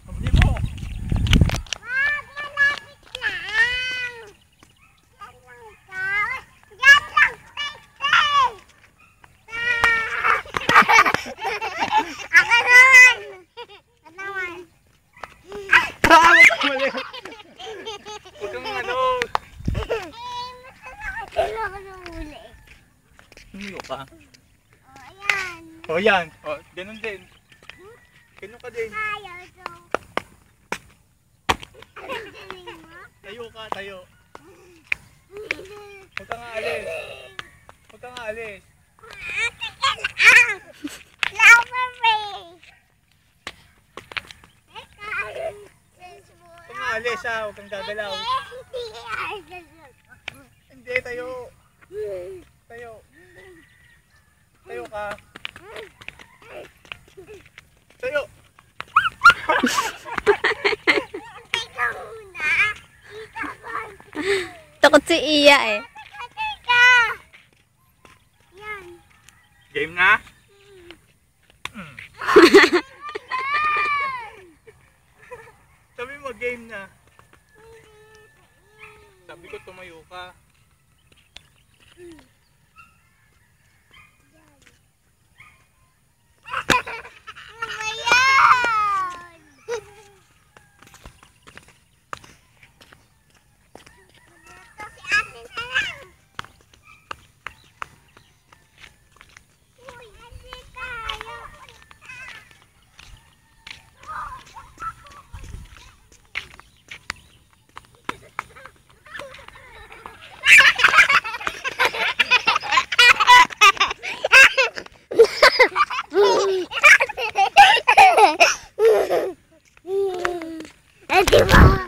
Hindi mo. Wag, malapit lang. Yan lang ka. Yan lang, stay. Ako naman. Ako naman. Mali. Huwag kang ano. Kailangan ko ng huli. Humiyo ka. O, ayan. O yan. O, ganun din. Ganun ka din. Ayaw to. Ang galing mo. Tayo ka, tayo. Huwag kang aalis. Huwag kang aalis. Flower face. Huwag kang aalis ha. Huwag kang gagalaw. Hindi, tayo. Tayo. Tayo ka. Tayo. Teka muna. Teka ba? Takot si Iya eh. Teka. Yan. Game na? Sabi mo game na. Sabi ko tumayo ka. Ano yan? Ito si atin na lang. Uy, hindi tayo. Di ba?